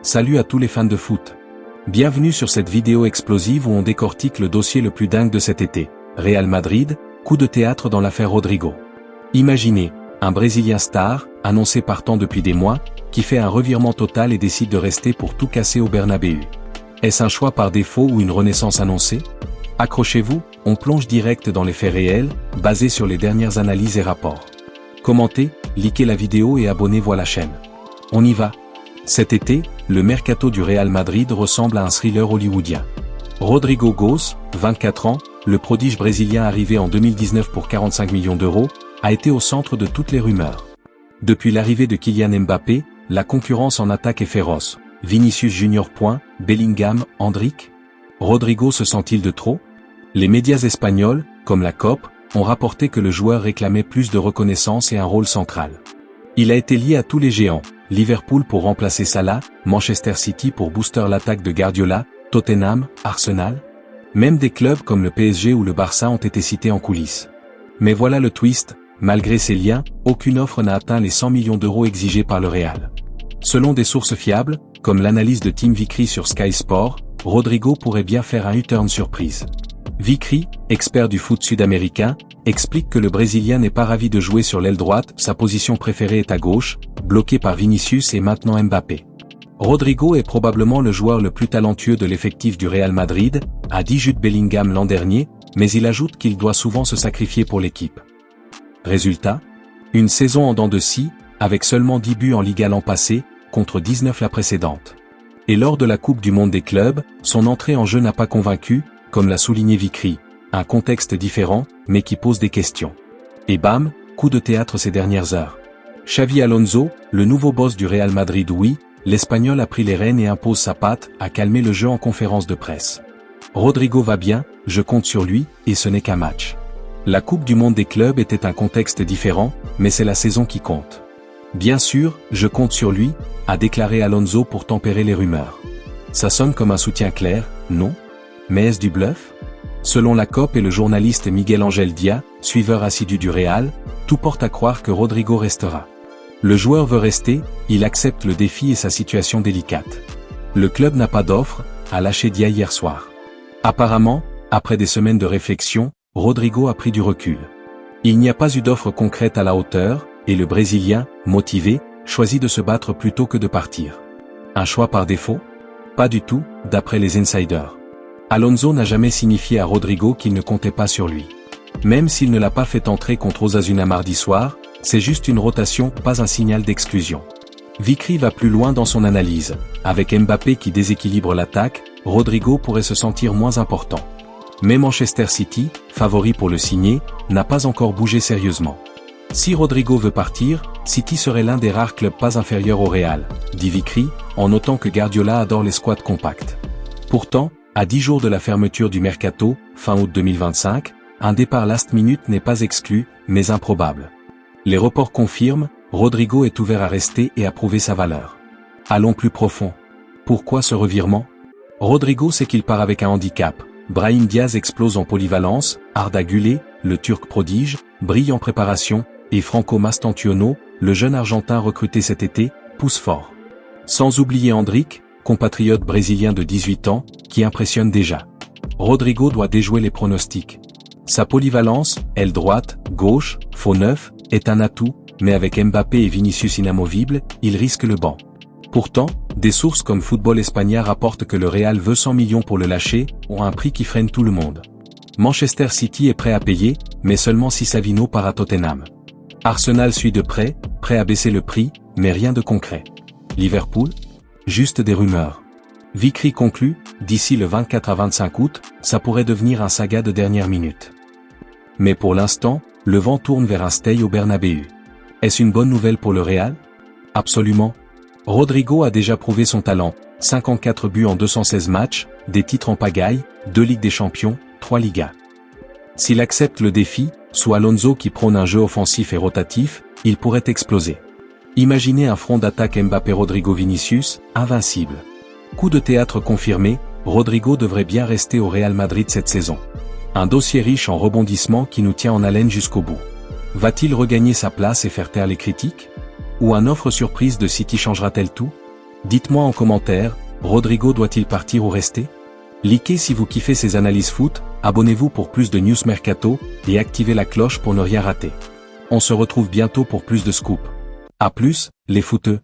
Salut à tous les fans de foot. Bienvenue sur cette vidéo explosive où on décortique le dossier le plus dingue de cet été. Real Madrid, coup de théâtre dans l'affaire Rodrigo. Imaginez, un Brésilien star, annoncé partant depuis des mois, qui fait un revirement total et décide de rester pour tout casser au Bernabéu. Est-ce un choix par défaut ou une renaissance annoncée? Accrochez-vous, on plonge direct dans les faits réels, basés sur les dernières analyses et rapports. Commentez, likez la vidéo et abonnez-vous à la chaîne. On y va. Cet été, le mercato du Real Madrid ressemble à un thriller hollywoodien. Rodrigo Goes, 24 ans, le prodige brésilien arrivé en 2019 pour 45 millions d'euros, a été au centre de toutes les rumeurs. Depuis l'arrivée de Kylian Mbappé, la concurrence en attaque est féroce. Vinicius Junior. Bellingham, Endrick. Rodrigo se sent-il de trop? Les médias espagnols, comme la COP, ont rapporté que le joueur réclamait plus de reconnaissance et un rôle central. Il a été lié à tous les géants, Liverpool pour remplacer Salah, Manchester City pour booster l'attaque de Guardiola, Tottenham, Arsenal. Même des clubs comme le PSG ou le Barça ont été cités en coulisses. Mais voilà le twist, malgré ces liens, aucune offre n'a atteint les 100 millions d'euros exigés par le Real. Selon des sources fiables, comme l'analyse de Tim Vickery sur Sky Sport, Rodrigo pourrait bien faire un U-turn surprise. Vickery, expert du foot sud-américain, explique que le Brésilien n'est pas ravi de jouer sur l'aile droite, sa position préférée est à gauche, bloqué par Vinicius et maintenant Mbappé. Rodrigo est probablement le joueur le plus talentueux de l'effectif du Real Madrid, a dit Jude Bellingham l'an dernier, mais il ajoute qu'il doit souvent se sacrifier pour l'équipe. Résultat? Une saison en dents de scie, avec seulement 10 buts en Liga l'an passé, contre 19 la précédente. Et lors de la Coupe du Monde des clubs, son entrée en jeu n'a pas convaincu, comme l'a souligné Vickery, un contexte différent, mais qui pose des questions. Et bam, coup de théâtre ces dernières heures. Xavi Alonso, le nouveau boss du Real Madrid, oui, l'Espagnol a pris les rênes et impose sa patte, a calmé le jeu en conférence de presse. Rodrigo va bien, je compte sur lui, et ce n'est qu'un match. La Coupe du Monde des clubs était un contexte différent, mais c'est la saison qui compte. Bien sûr, je compte sur lui, a déclaré Alonso pour tempérer les rumeurs. Ça sonne comme un soutien clair, non? Mais est-ce du bluff? Selon la COP et le journaliste Miguel Angel Dia, suiveur assidu du Real, tout porte à croire que Rodrigo restera. Le joueur veut rester, il accepte le défi et sa situation délicate. Le club n'a pas d'offre, a lâché Dia hier soir. Apparemment, après des semaines de réflexion, Rodrigo a pris du recul. Il n'y a pas eu d'offre concrète à la hauteur, et le Brésilien, motivé, choisit de se battre plutôt que de partir. Un choix par défaut? Pas du tout, d'après les insiders. Alonso n'a jamais signifié à Rodrigo qu'il ne comptait pas sur lui. Même s'il ne l'a pas fait entrer contre Osasuna mardi soir, c'est juste une rotation, pas un signal d'exclusion. Vickery va plus loin dans son analyse. Avec Mbappé qui déséquilibre l'attaque, Rodrigo pourrait se sentir moins important. Mais Manchester City, favori pour le signer, n'a pas encore bougé sérieusement. Si Rodrigo veut partir, City serait l'un des rares clubs pas inférieurs au Real, dit Vickery, en notant que Guardiola adore les squads compacts. Pourtant, à 10 jours de la fermeture du mercato, fin août 2025, un départ last minute n'est pas exclu, mais improbable. Les reports confirment, Rodrigo est ouvert à rester et à prouver sa valeur. Allons plus profond. Pourquoi ce revirement? Rodrigo sait qu'il part avec un handicap. Brahim Diaz explose en polyvalence, Arda Güler, le Turc prodige, brille en préparation, et Franco Mastantuono, le jeune Argentin recruté cet été, pousse fort. Sans oublier Endrick, compatriote brésilien de 18 ans, qui impressionne déjà. Rodrigo doit déjouer les pronostics. Sa polyvalence, aile droite, gauche, faux neuf, est un atout, mais avec Mbappé et Vinicius inamovibles, il risque le banc. Pourtant, des sources comme Football España rapportent que le Real veut 100 millions pour le lâcher, ont un prix qui freine tout le monde. Manchester City est prêt à payer, mais seulement si Savino part à Tottenham. Arsenal suit de près, prêt à baisser le prix, mais rien de concret. Liverpool? Juste des rumeurs. Vickery conclut, d'ici le 24 à 25 août, ça pourrait devenir un saga de dernière minute. Mais pour l'instant, le vent tourne vers un stay au Bernabéu. Est-ce une bonne nouvelle pour le Real? Absolument. Rodrigo a déjà prouvé son talent, 54 buts en 216 matchs, des titres en pagaille, 2 Ligues des Champions, 3 Ligas. S'il accepte le défi, sous Alonso qui prône un jeu offensif et rotatif, il pourrait exploser. Imaginez un front d'attaque Mbappé-Rodrigo-Vinicius, invincible. Coup de théâtre confirmé, Rodrigo devrait bien rester au Real Madrid cette saison. Un dossier riche en rebondissements qui nous tient en haleine jusqu'au bout. Va-t-il regagner sa place et faire taire les critiques? Ou une offre surprise de City changera-t-elle tout? Dites-moi en commentaire, Rodrigo doit-il partir ou rester? Likez si vous kiffez ces analyses foot, abonnez-vous pour plus de news mercato, et activez la cloche pour ne rien rater. On se retrouve bientôt pour plus de scoops. À plus, les footeux.